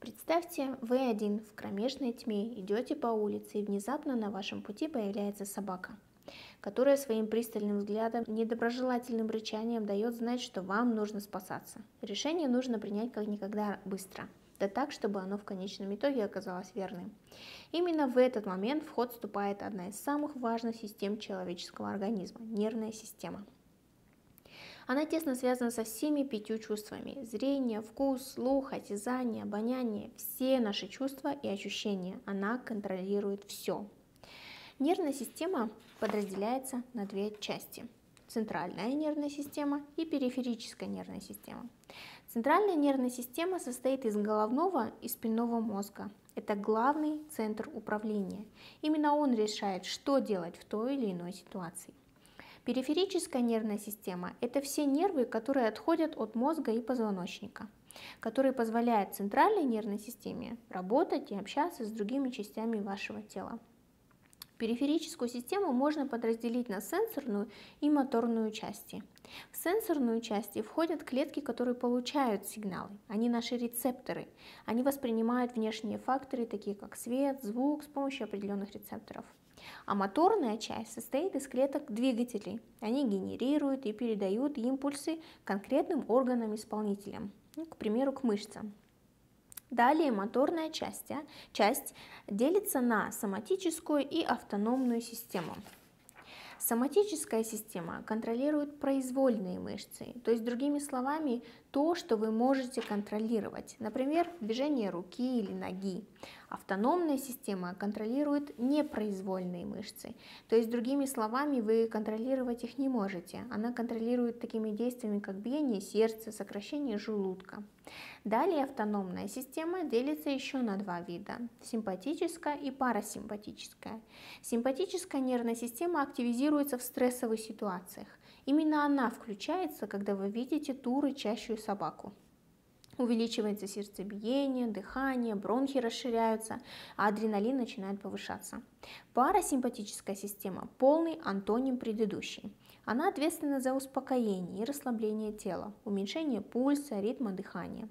Представьте, вы один в кромешной тьме идете по улице, и внезапно на вашем пути появляется собака, которая своим пристальным взглядом, недоброжелательным рычанием дает знать, что вам нужно спасаться. Решение нужно принять как никогда быстро, да так, чтобы оно в конечном итоге оказалось верным. Именно в этот момент в ход вступает одна из самых важных систем человеческого организма – нервная система. Она тесно связана со всеми 5 чувствами – зрение, вкус, слух, осязание, обоняние, все наши чувства и ощущения. Она контролирует все. Нервная система подразделяется на 2 части – центральная нервная система и периферическая нервная система. Центральная нервная система состоит из головного и спинного мозга. Это главный центр управления. Именно он решает, что делать в той или иной ситуации. Периферическая нервная система – это все нервы, которые отходят от мозга и позвоночника, которые позволяют центральной нервной системе работать и общаться с другими частями вашего тела. Периферическую систему можно подразделить на сенсорную и моторную части. В сенсорную часть входят клетки, которые получают сигналы. Они наши рецепторы. Они воспринимают внешние факторы, такие как свет, звук, с помощью определенных рецепторов. А моторная часть состоит из клеток-двигателей. Они генерируют и передают импульсы конкретным органам-исполнителям, к примеру, к мышцам. Далее моторная часть делится на соматическую и автономную систему. Соматическая система контролирует произвольные мышцы, то есть, другими словами, то, что вы можете контролировать, например, движение руки или ноги. Автономная система контролирует непроизвольные мышцы, то есть, другими словами, вы контролировать их не можете. Она контролирует такими действиями, как биение сердца, сокращение желудка. Далее автономная система делится еще на 2 вида – симпатическая и парасимпатическая. Симпатическая нервная система активизируется в стрессовых ситуациях. Именно она включается, когда вы видите ту рычащую собаку. Увеличивается сердцебиение, дыхание, бронхи расширяются, а адреналин начинает повышаться. Парасимпатическая система – полный антоним предыдущей. Она ответственна за успокоение и расслабление тела, уменьшение пульса, ритма дыхания.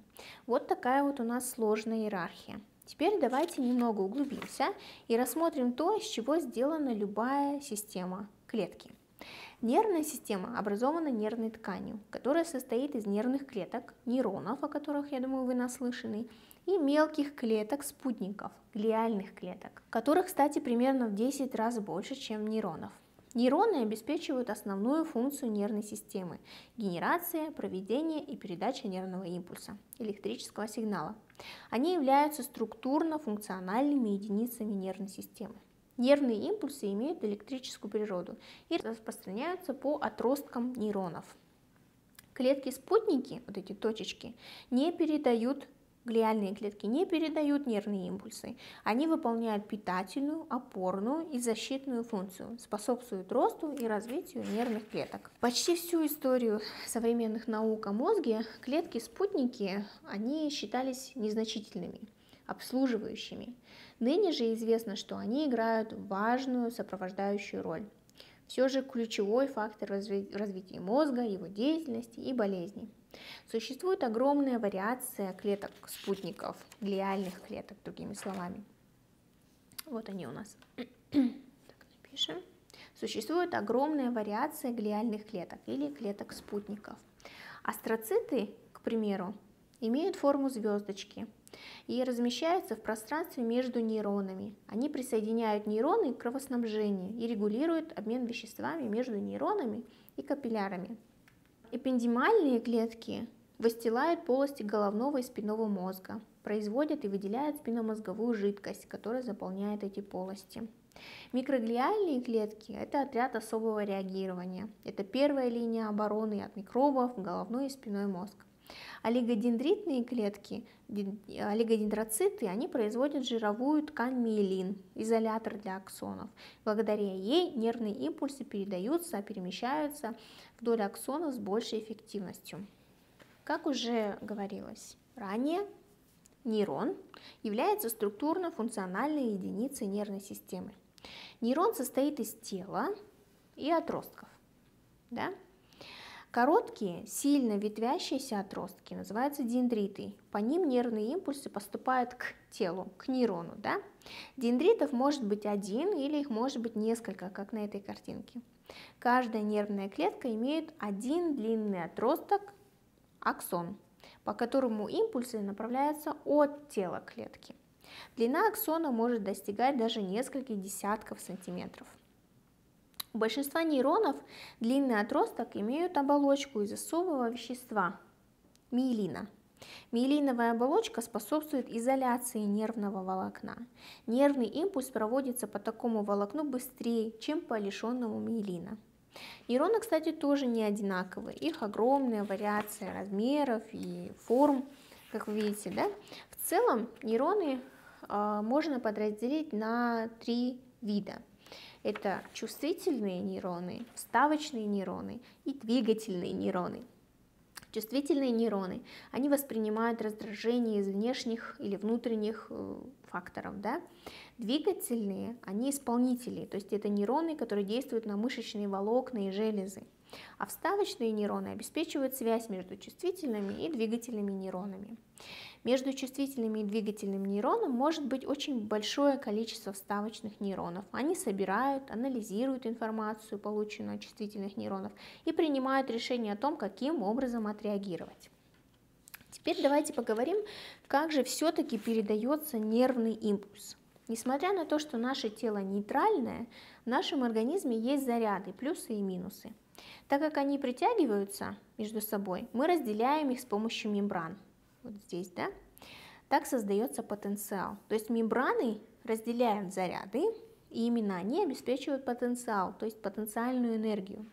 Вот такая вот у нас сложная иерархия. Теперь давайте немного углубимся и рассмотрим то, из чего сделана любая система клетки. Нервная система образована нервной тканью, которая состоит из нервных клеток, нейронов, о которых, я думаю, вы наслышаны, и мелких клеток-спутников, глиальных клеток, которых, кстати, примерно в 10 раз больше, чем нейронов. Нейроны обеспечивают основную функцию нервной системы – генерация, проведение и передача нервного импульса, электрического сигнала. Они являются структурно-функциональными единицами нервной системы. Нервные импульсы имеют электрическую природу и распространяются по отросткам нейронов. Клетки-спутники, вот эти точечки, глиальные клетки не передают нервные импульсы. Они выполняют питательную, опорную и защитную функцию, способствуют росту и развитию нервных клеток. Почти всю историю современных наук о мозге клетки-спутники, они считались незначительными, обслуживающими. Ныне же известно, что они играют важную сопровождающую роль. Все же ключевой фактор развития мозга, его деятельности и болезней. Существует огромная вариация клеток-спутников, глиальных клеток, другими словами. Вот они у нас. Так, напишем. Существует огромная вариация глиальных клеток или клеток-спутников. Астроциты, к примеру, имеют форму звездочки и размещаются в пространстве между нейронами. Они присоединяют нейроны к кровоснабжению и регулируют обмен веществами между нейронами и капиллярами. Эпендимальные клетки выстилают полости головного и спинного мозга, производят и выделяют спинномозговую жидкость, которая заполняет эти полости. Микроглиальные клетки – это отряд особого реагирования. Это первая линия обороны от микробов в головной и спинной мозг. Олигодендритные клетки, олигодендроциты, они производят жировую ткань миелин, изолятор для аксонов. Благодаря ей нервные импульсы перемещаются вдоль аксонов с большей эффективностью. Как уже говорилось ранее, нейрон является структурно-функциональной единицей нервной системы. Нейрон состоит из тела и отростков. Да? Короткие, сильно ветвящиеся отростки называются дендриты. По ним нервные импульсы поступают к телу, к нейрону. Да? Дендритов может быть один или их может быть несколько, как на этой картинке. Каждая нервная клетка имеет один длинный отросток, аксон, по которому импульсы направляются от тела клетки. Длина аксона может достигать даже нескольких десятков сантиметров. У большинства нейронов длинный отросток имеют оболочку из особого вещества – миелина. Миелиновая оболочка способствует изоляции нервного волокна. Нервный импульс проводится по такому волокну быстрее, чем по лишенному миелина. Нейроны, кстати, тоже не одинаковые. Их огромная вариация размеров и форм, как вы видите. Да? В целом нейроны можно подразделить на 3 вида. Это чувствительные нейроны, вставочные нейроны и двигательные нейроны. Чувствительные нейроны, они воспринимают раздражение из внешних или внутренних факторов. Да? Двигательные, они исполнители, то есть это нейроны, которые действуют на мышечные волокна и железы. А вставочные нейроны обеспечивают связь между чувствительными и двигательными нейронами. Между чувствительными и двигательным нейроном может быть очень большое количество вставочных нейронов. Они собирают, анализируют информацию, полученную от чувствительных нейронов, и принимают решение о том, каким образом отреагировать. Теперь давайте поговорим, как же все-таки передается нервный импульс. Несмотря на то, что наше тело нейтральное, в нашем организме есть заряды, плюсы и минусы. Так как они притягиваются между собой, мы разделяем их с помощью мембран. Вот здесь, да? Так создается потенциал. То есть мембраны разделяют заряды, и именно они обеспечивают потенциал, то есть потенциальную энергию.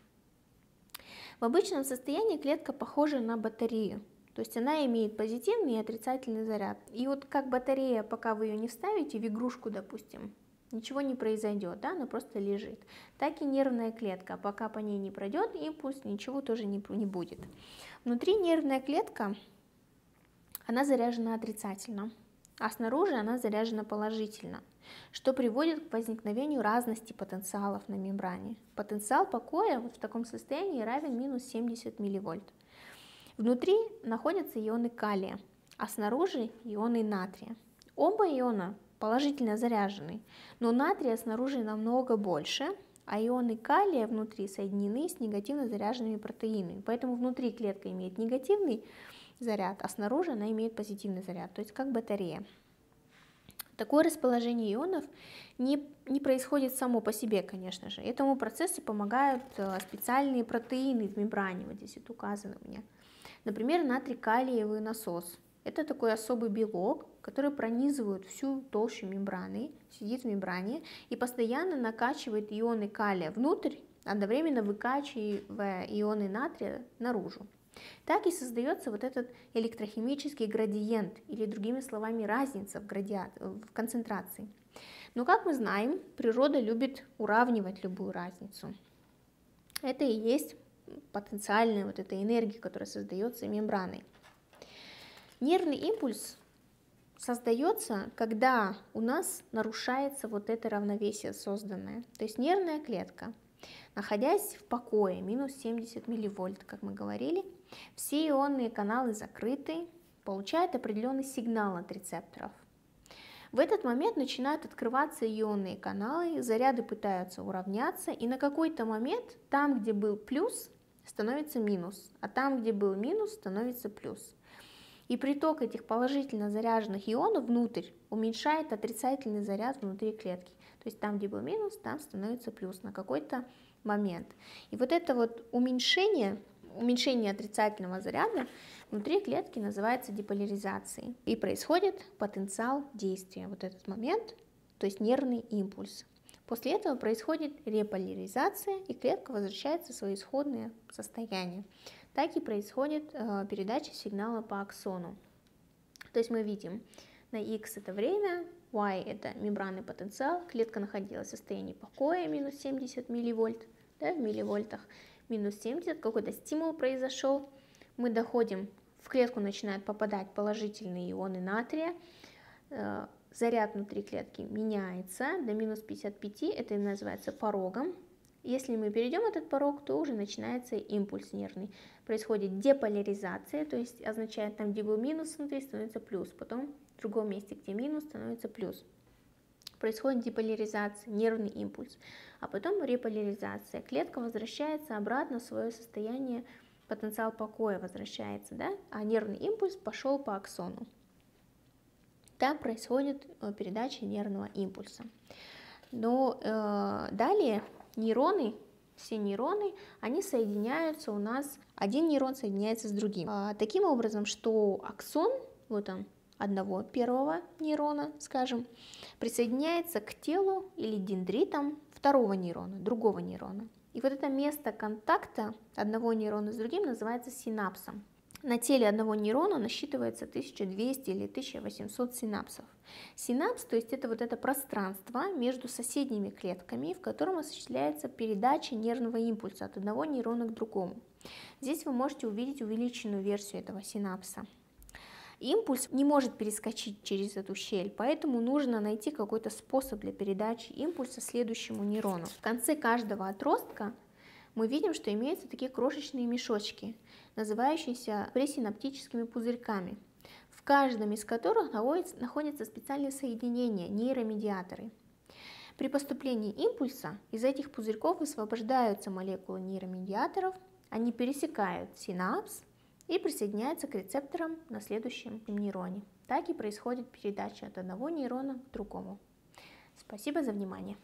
В обычном состоянии клетка похожа на батарею. То есть она имеет позитивный и отрицательный заряд. И вот как батарея, пока вы ее не вставите в игрушку, допустим, ничего не произойдет, да? Она просто лежит. Так и нервная клетка, пока по ней не пройдет импульс, ничего тоже не будет. Внутри нервная клетка, она заряжена отрицательно, а снаружи она заряжена положительно, что приводит к возникновению разности потенциалов на мембране. Потенциал покоя вот в таком состоянии равен минус 70 милливольт. Внутри находятся ионы калия, а снаружи ионы натрия. Оба иона положительно заряжены, но натрия снаружи намного больше, а ионы калия внутри соединены с негативно заряженными протеинами. Поэтому внутри клетка имеет негативный заряд, а снаружи она имеет позитивный заряд, то есть как батарея. Такое расположение ионов не происходит само по себе, конечно же. Этому процессу помогают специальные протеины в мембране, вот здесь это указано у меня. Например, натрий-калиевый насос. Это такой особый белок, который пронизывает всю толщу мембраны, сидит в мембране и постоянно накачивает ионы калия внутрь, одновременно выкачивая ионы натрия наружу. Так и создается вот этот электрохимический градиент, или другими словами разница в концентрации. Но как мы знаем, природа любит уравнивать любую разницу. Это и есть потенциальная вот эта энергия, которая создается мембраной. Нервный импульс создается, когда у нас нарушается вот это равновесие созданное. То есть нервная клетка, находясь в покое, минус 70 милливольт, как мы говорили, все ионные каналы закрыты, получает определенный сигнал от рецепторов. В этот момент начинают открываться ионные каналы, заряды пытаются уравняться, и на какой-то момент там, где был плюс, становится минус, а там, где был минус, становится плюс. И приток этих положительно заряженных ионов внутрь уменьшает отрицательный заряд внутри клетки. То есть там, где был минус, там становится плюс на какой-то момент. И вот это вот уменьшение отрицательного заряда внутри клетки называется деполяризацией. И происходит потенциал действия, вот этот момент, то есть нервный импульс. После этого происходит реполяризация, и клетка возвращается в свое исходное состояние. Так и происходит передача сигнала по аксону. То есть мы видим, на X это время, Y это мембранный потенциал, клетка находилась в состоянии покоя, минус 70 милливольт, да, в милливольтах, минус 70, какой-то стимул произошел, мы доходим, в клетку начинают попадать положительные ионы натрия, заряд внутри клетки меняется до минус 55, это называется порогом, Если мы перейдем этот порог, то уже начинается импульс нервный. Происходит деполяризация, то есть означает, там, где был минус внутри, становится плюс, потом в другом месте, где минус, становится плюс. Происходит деполяризация, нервный импульс, а потом реполяризация. Клетка возвращается обратно в свое состояние, потенциал покоя возвращается, да? А нервный импульс пошел по аксону. Там происходит передача нервного импульса. Но далее нейроны, все нейроны, они соединяются у нас, один нейрон соединяется с другим. Таким образом, что аксон, вот он, одного первого нейрона, скажем, присоединяется к телу или дендритам второго нейрона, другого нейрона. И вот это место контакта одного нейрона с другим называется синапсом. На теле одного нейрона насчитывается 1200 или 1800 синапсов. Синапс, то есть это вот это пространство между соседними клетками, в котором осуществляется передача нервного импульса от одного нейрона к другому. Здесь вы можете увидеть увеличенную версию этого синапса. Импульс не может перескочить через эту щель, поэтому нужно найти какой-то способ для передачи импульса следующему нейрону. В конце каждого отростка мы видим, что имеются такие крошечные мешочки, называющиеся пресинаптическими пузырьками, в каждом из которых находятся специальные соединения, нейромедиаторы. При поступлении импульса из этих пузырьков высвобождаются молекулы нейромедиаторов, они пересекают синапс и присоединяются к рецепторам на следующем нейроне. Так и происходит передача от одного нейрона к другому. Спасибо за внимание.